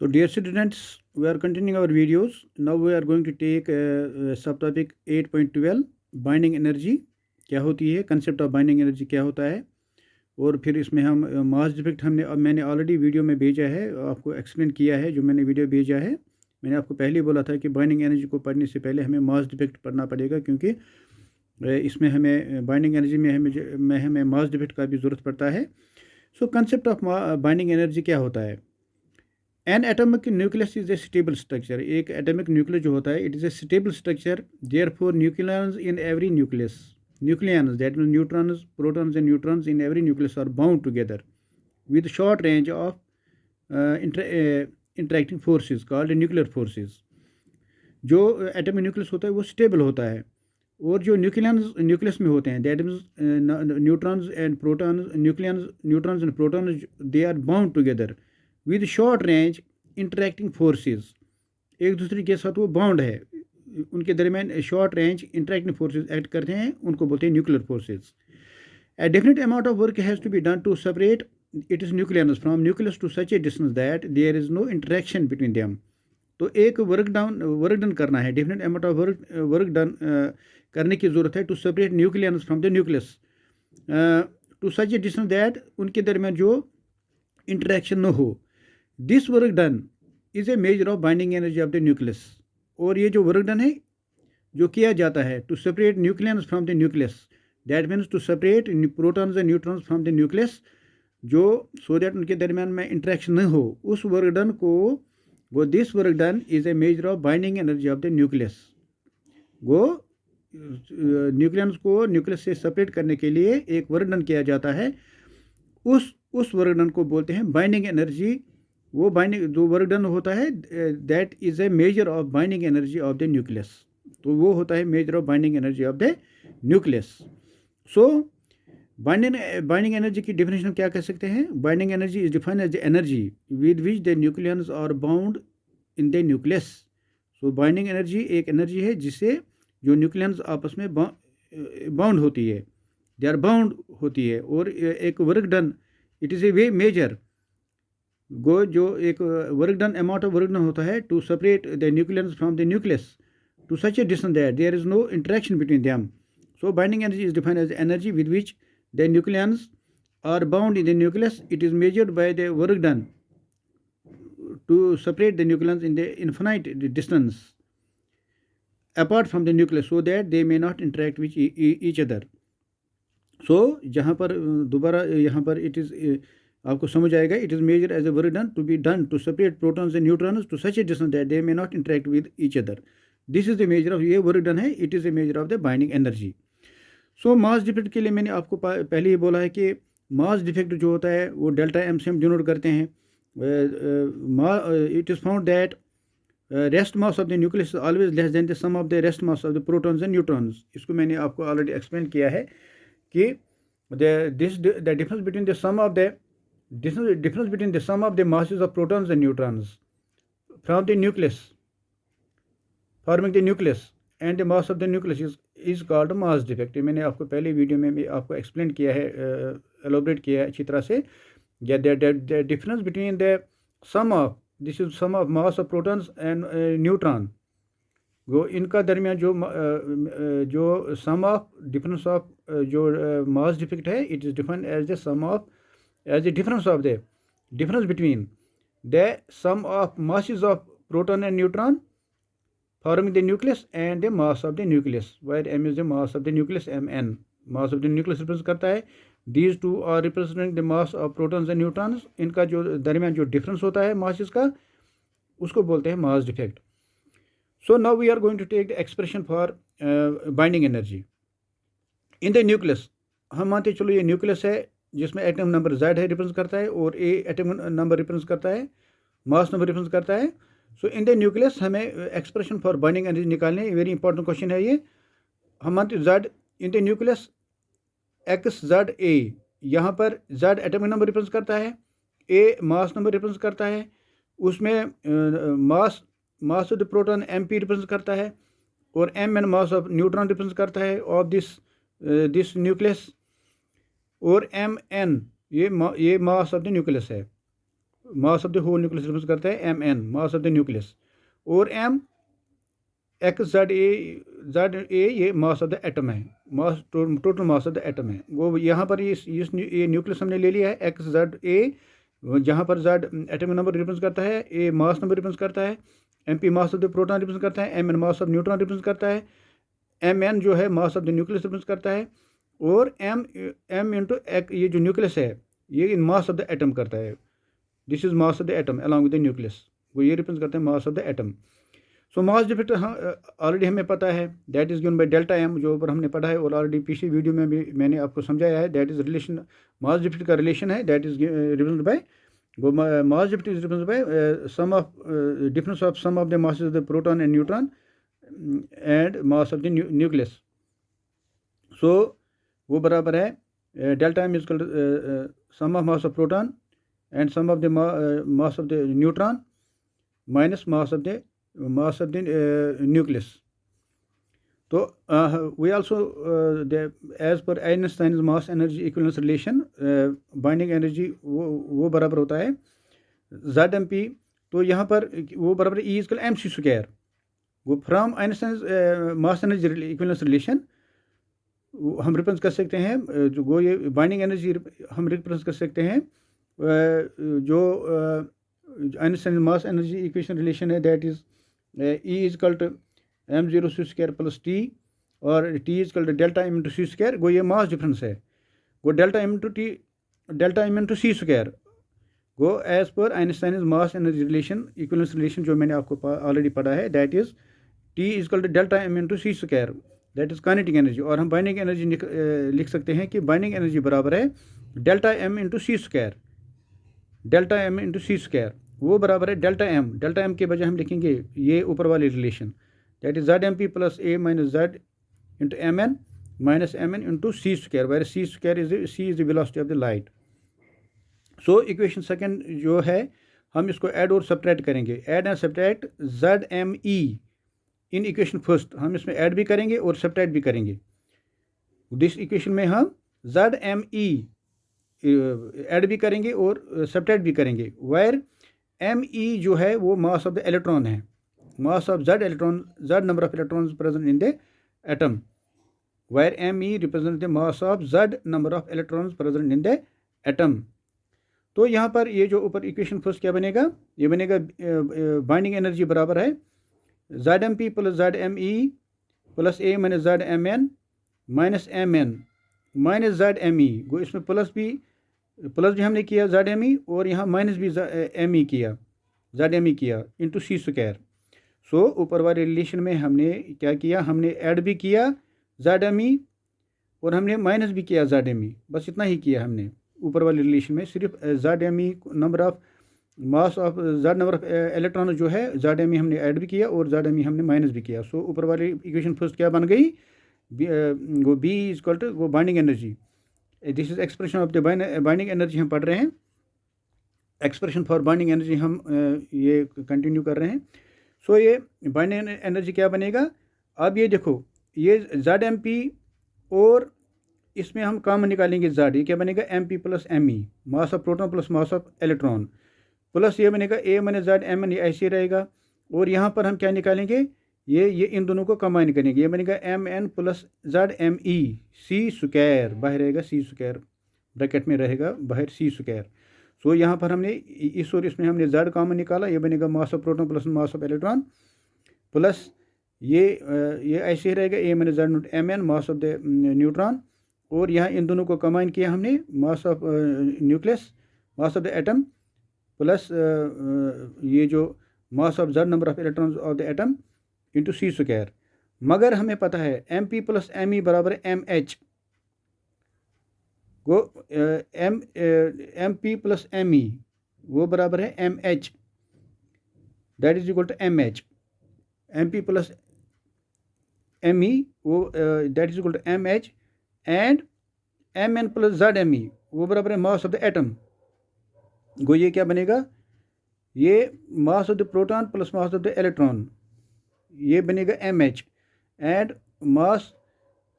So, dear students, we are continuing our videos. Now we are going to take subtopic 8.12 binding energy क्या होती है, concept of binding energy क्या होता है, और फिर इसमें हम मास डिफेक्ट मैंने ऑलरेडी वीडियो में भेजा है, आपको एक्सप्लेन किया है जो मैंने वीडियो भेजा है। मैंने आपको पहले ही बोला था कि बाइंडिंग एनर्जी को पढ़ने से पहले हमें मास डिफेक्ट पढ़ना पड़ेगा, क्योंकि इसमें हमें बाइंडिंग एनर्जी में हमें मास डिफेक्ट का भी ज़रूरत पड़ता है। So concept of binding energy क्या होता है। An atomic nucleus is a stable structure. एक एटॉमिक न्यूक्लियस जो होता है it is a stable structure. Therefore nucleons in every nucleus, nucleons that means neutrons, protons and neutrons in every nucleus are bound together with short range of interacting forces called nuclear forces. जो atomic nucleus होता है वो stable होता है, और जो nucleus में होते हैं that means neutrons and protons, neutrons and protons they are bound together with short range interacting forces. एक दूसरे के साथ वो बाउंड है, उनके दरमियान short range interacting forces act करते हैं, उनको बोलते हैं nuclear forces. A definite amount of work has to be done to separate its nucleus from nucleus to such a distance that there is no interaction between them. तो एक work done करना है, definite amount of work done करने की ज़रूरत है to separate nucleus from the nucleus to such a distance that उनके दरमियान जो इंटरेक्शन न हो। This work done is a measure of binding energy of the nucleus. और ये जो वर्क डन है जो किया जाता है to separate nucleus from the nucleus, that means to separate protons and neutrons from the nucleus, जो सो दैट उनके दरमियान में इंटरेक्शन न हो, उस वर्क डन को वो this work done is a measure of binding energy of the nucleus. वो न्यूक्लियस को न्यूक्लियस से सेपरेट करने के लिए एक वर्क डन किया जाता है, उस वर्क डन को बोलते हैं बाइंडिंग एनर्जी। वो बाइंडिंग जो वर्क डन होता है that is a measure of binding energy of the nucleus. तो वो होता है measure of binding energy of the nucleus. So binding energy की डेफिनेशन क्या कह सकते हैं। Binding energy is defined as the energy with which the nucleons are bound in the nucleus. So binding energy एक एनर्जी है जिससे जो nucleons आपस में बाउंड होती है, दे आर बाउंड होती है। और एक work done it is a way measure जो एक work done amount of work done होता है to separate the nucleons from the nucleus to such a distance that there is no interaction between them. So binding energy is defined as energy with which the nucleons are bound in the nucleus. It is measured by the work done to separate the nucleons in the infinite distance apart from the nucleus so that they may not interact with each other. So जहाँ पर दोबारा यहाँ पर it is आपको समझ आएगा, it is measured as a work done to separate protons and neutrons to such a distance that they may not interact with each other. This is the measure of, ये work done है, it is a measure of the binding energy. So mass defect के लिए मैंने आपको पहले ही बोला है कि मास डिफेक्ट जो होता है वो डेल्टा एम से हम डिनोट करते हैं। It is found that rest mass of the nucleus always less than the sum of the rest mass of the protons and neutrons. इसको मैंने आपको ऑलरेडी एक्सप्लेन किया है कि the difference between the sum of the masses of protons and neutrons from the nucleus forming the nucleus and the mass of the nucleus is called mass defect. मैंने आपको पहले video में भी आपको explain किया है, एलोबरेट किया है अच्छी तरह से। The difference between the sum of this is sum of mass of protons and neutron, वो इनका दरमियान जो सम ऑफ डिफरेंस ऑफ जो मास डिफेक्ट है it is defined as the sum of as the difference of the difference between the sum of masses of proton and neutron forming the nucleus and the mass of the nucleus, where m is the mass of the nucleus, mn mass of the nucleus represent करता है। these two are representing the mass of protons and neutrons। इनका जो दरमियान जो difference होता है masses का उसको बोलते हैं mass defect. So now we are going to take the expression for binding energy in the nucleus. हम मानते चलो ये न्यूक्लियस है जिसमें एटम नंबर Z है रिप्रेजेंट करता है, और ए एटम नंबर रिप्रेजेंट करता है, मास नंबर रिप्रेजेंट करता है। सो इन द न्यूक्लियस हमें एक्सप्रेशन फॉर बाइंडिंग एनर्जी निकालने, वेरी इंपॉर्टेंट क्वेश्चन है ये। हम मानते Z in the nucleus XZA, यहाँ पर Z एटमिक नंबर रिप्रेजेंट करता है, A मास नंबर रिप्रेजेंट करता है, उसमें mass of the proton MP represent करता है, और Mn mass of neutron represent करता है ऑफ दिस न्यूक्लियस, और Mn ये मास ऑफ द न्यूक्लियस है। Mass of the whole nucleus represent करता है M N, mass of the nucleus, और एम एक्स जेड ए ये मास ऑफ द एटम है, mass total mass of the atom है। वो यहाँ पर ये न्यूक्लियस हमने ले लिया है एक्स जेड ए, जहाँ पर जेड एटमिक नंबर रिप्रेजेंट करता है, ए मास नंबर रिप्रेजेंट करता है, M P mass of the proton represent करता है, M N mass of neutron represent करता है, एम एन जो है mass of the nucleus represent करता है, और एम इंटू ये जो न्यूक्लियस है ये मास ऑफ द एटम करता है। This is mass of the atom along with the nucleus, वो ये रिप्रेजेंट करते हैं mass of the atom. So mass defect already हमें पता है, that is given by delta M, जो ऊपर हमने पढ़ा है, और ऑलरेडी पिछली वीडियो में भी मैंने आपको समझाया है। That is relation, mass defect का रिलेशन है, दैट इज़ रिप्रेजेंटेड बाय, वो mass defect is represented by sum of difference of sum of the masses of the proton and neutron and mass of the nucleus. So वो बराबर है delta M is sum of mass of proton and sum of the mass of the neutron minus mass of the nucleus. तो we also as per Einstein mass energy equivalence relation, binding energy वो बराबर होता है Z M P. तो यहाँ पर वो बराबर E is M C square, वो from Einstein mass energy equivalence relation हम रिप्रेजेंट कर सकते हैं, जो वो ये बाइंडिंग एनर्जी हम रिप्रेजेंट कर सकते हैं, जो Einstein mass energy equation relation है, that is E is equal to M zero C square plus T, और T is equal to delta M into C square. वो ये मास डिफरेंस है, वो delta M into T, delta M into C square, वो as per Einstein mass energy relation equivalence relation जो मैंने आपको already पढ़ा है, that is T is equal to delta M into C square, that is kinetic energy. और हम binding energy लिख सकते हैं कि बाइंडिंग एनर्जी बराबर है delta M into C square, delta M into C square वो बराबर है डेल्टा एम। डेल्टा एम के बजाय हम लिखेंगे ये ऊपर वाली relation, that is Z M P plus A minus Z into M N minus M N into C square, where C square is the velocity of the light. So equation second जो है हम इसको add और subtract करेंगे, add and subtract Z M E in equation first, हम इसमें add भी करेंगे और सब्ट्रैक्ट भी करेंगे। दिस इक्वेशन में हम जेड एम ई ऐड भी करेंगे और सब्ट्रैक्ट भी करेंगे, वेयर एम ई जो है वो मास ऑफ द इलेक्ट्रॉन है, mass of Z electron, Z number of electrons present in the atom, where M E represent the mass of Z number of electrons present in the atom. तो यहाँ पर ये जो ऊपर equation first क्या बनेगा, ये बनेगा बाइंडिंग एनर्जी बराबर है Z M P plus Z M E plus A minus Z M N minus M N minus Z M E, वो इसमें प्लस भी हमने किया जेड एम ई, और यहाँ माइनस भी एम ई किया, जेड एम ई किया इंटू सी स्क्वायर। सो ऊपर वाले रिलेशन में हमने क्या किया, हमने ऐड भी किया जेड एम ई और हमने माइनस भी किया जेड एम ई, बस इतना ही किया हमने ऊपर वाले रिलेशन में, सिर्फ Z M E number of mass of Z number of electron जो है जेड एम ई हमने ऐड भी किया और जेड एम ई हमने माइनस भी किया। सो ऊपर वाली इक्वेशन फर्स्ट क्या बन गई, वो बी इज इक्वल टू वो binding energy, this is expression of the binding energy हम पढ़ रहे हैं, एक्सप्रेशन फॉर बाइंडिंग एनर्जी हम ये कंटिन्यू कर रहे हैं। सो ये बाइंडिंग एनर्जी क्या बनेगा, अब ये देखो ये जेड एम पी और इसमें हम कॉमन निकालेंगे जेड, ये क्या बनेगा M P plus M E, mass of proton plus mass of electron, plus ये बनेगा A minus Z M N, ये ऐसे रहेगा, और यहाँ पर हम क्या निकालेंगे, ये इन दोनों को कंबाइन करेंगे, ये बनेगा M N plus Z M E C square, बाहर रहेगा सी स्क्वायर, ब्रैकेट में रहेगा बाहर सी स्क्वायर। सो यहाँ पर हमने इस और इसमें हमने जेड कॉमन निकाला, ये बनेगा mass of proton plus mass of electron, plus ये ऐसे ही रहेगा A minus Z M N mass of the neutron, और यहाँ इन दोनों को कंबाइन किया हमने mass of nucleus, mass of the atom, plus ये जो mass of Z number of electrons of the atom into C square. मगर हमें पता है M P plus M E बराबर एम एच, वो M P plus M E वो बराबर है M H, that is equal to M H, M P plus M E वो that is equal to M H, and M N plus Z M E वो बराबर है mass of the atom. गो ये क्या बनेगा, ये mass of the proton plus mass of the electron, ये बनेगा M H, and mass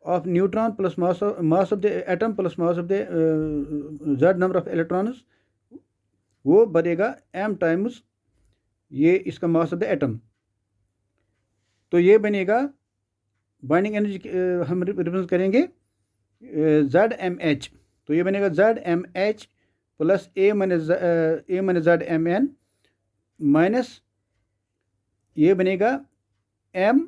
of neutron plus mass of the atom plus mass of the Z number of electrons वो बनेगा m times ये इसका मास ऑफ द एटम। तो ये बनेगा binding energy हम रिप्रेजेंट करेंगे ZmH। तो ये बनेगा ZmH plus A minus ZmN minus ये बनेगा m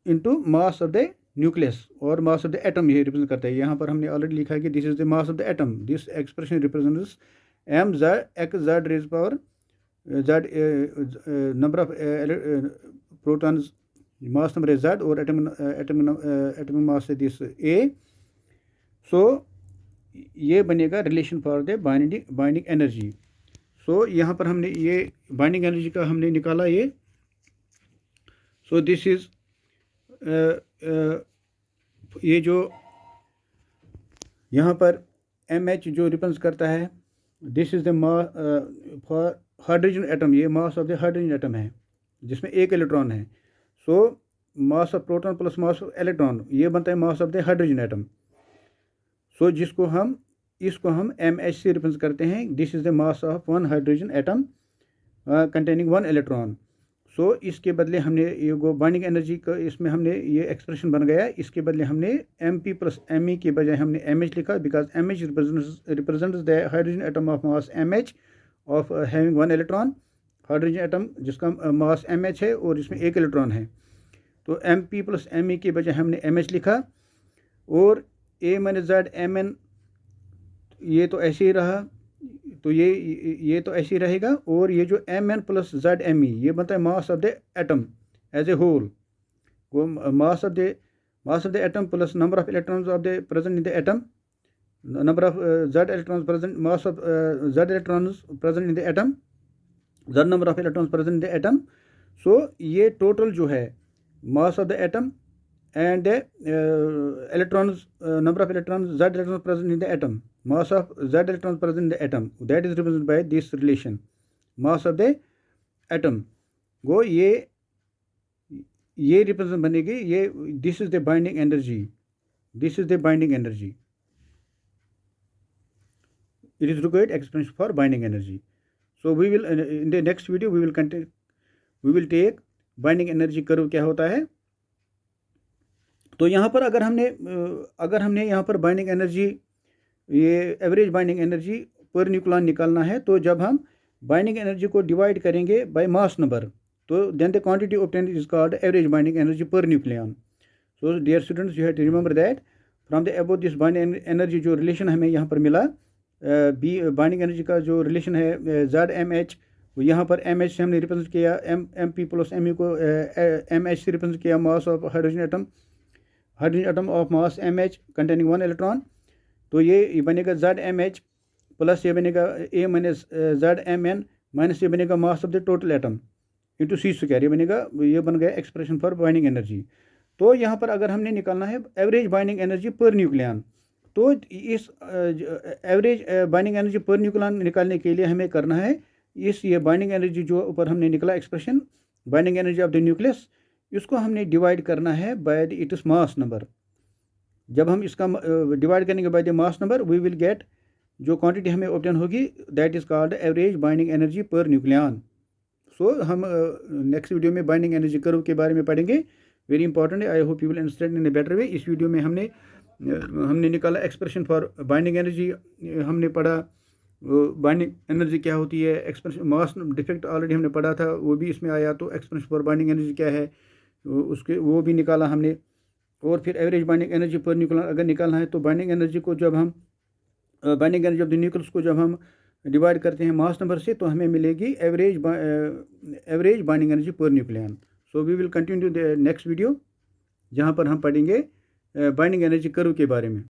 into mass of the nucleus और मास ऑफ द एटम ये रिप्रेजेंट करता है। यहाँ पर हमने ऑलरेडी लिखा है कि this is the mass of the atom. This expression represents m z raise power z number of protons mass number है z और एटम मास है दिस a। सो ये बनेगा relation for the binding energy. So यहाँ पर हमने ये binding energy का हमने निकाला ये। सो दिस इज ये जो यहाँ पर MH जो रिप्रेजेंट करता है this is the for hydrogen atom. ये mass of the hydrogen atom है जिसमें एक इलेक्ट्रॉन है। So mass of proton plus mass of electron ये बनता है mass of the hydrogen atom. So इसको हम MH से रिप्रेजेंट करते हैं। This is the mass of one hydrogen atom containing one electron. So इसके बदले हमने ये बाइंडिंग एनर्जी का इसमें हमने ये एक्सप्रेशन बन गया। इसके बदले हमने MP प्लस ME के बजाय हमने MH लिखा because MH represents the hydrogen atom of mass MH of having one electron. Hydrogen atom जिसका मास MH है और इसमें एक इलेक्ट्रॉन है। तो MP प्लस ME के बजाय हमने MH लिखा और A माइनस ZmN ये तो ऐसे ही रहा। तो ये तो ऐसे ही रहेगा और ये जो Mn प्लस Zme ये बनता है mass of the atom as a whole. वो mass of the atom plus number of electrons of the present in the atom number of Z electrons present mass of Z electrons present in the atom Z number of electrons present in the atom. So ये total जो है mass of the atom and electrons number of electrons Z electrons present in the atom mass of Z electrons present in the atom that is represented by this relation mass of the atom go ये represent बनेगी ये this is the binding energy it is required expression for binding energy. So we will in the next video we will take binding energy curve क्या होता है। तो यहाँ पर अगर हमने यहाँ पर बाइंडिंग एनर्जी ये average binding energy per nucleon निकालना है तो जब हम बाइंडिंग एनर्जी को डिवाइड करेंगे बाय मास नंबर तो then the quantity obtained is called average binding energy per nucleon. So dear students you have to remember that from the about this binding energy जो relation हमें यहाँ पर मिला binding energy का जो relation है ZmH यहाँ पर MH से हमने रिप्रेजेंट किया MP प्लस ME को MH से रिप्रेजेंट किया mass of hydrogen atom of mass MH containing one electron. तो ये बनेगा ZmH प्लस ये बनेगा A माइनस ZmN माइनस ये बनेगा mass of the total atom into C² ये बनेगा ये बन गया एक्सप्रेशन फॉर बाइंडिंग एनर्जी। तो यहाँ पर अगर हमने निकालना है average binding energy per nucleon तो इस average binding energy per nucleon निकालने के लिए हमें करना है ये बाइंडिंग एनर्जी जो ऊपर हमने निकला expression binding energy of the nucleus इसको हमने डिवाइड करना है by the its mass number. जब हम इसका डिवाइड करेंगे by the mass number we will get जो क्वांटिटी हमें ऑब्टेन होगी that is called average binding energy per nucleon. So हम नेक्स्ट वीडियो में बाइंडिंग एनर्जी कर्व के बारे में पढ़ेंगे। वेरी इंपॉर्टेंट है। I hope you will understand in a better way. इस वीडियो में हमने निकाला एक्सप्रेशन फॉर बाइंडिंग एनर्जी। हमने पढ़ा बाइंडिंग एनर्जी क्या होती है। एक्सप्रेशन मास डिफेक्ट ऑलरेडी हमने पढ़ा था वो भी इसमें आया। तो एक्सप्रेशन फॉर बाइंडिंग एनर्जी क्या है उसके वो भी निकाला हमने। और फिर average binding energy per nucleon अगर निकालना है तो बाइंडिंग एनर्जी को जब हम binding energy of the nucleus को जब हम डिवाइड करते हैं मास नंबर से तो हमें मिलेगी average binding energy per nucleon. So we will continue the next video जहाँ पर हम पढ़ेंगे बाइंडिंग एनर्जी कर्व के बारे में।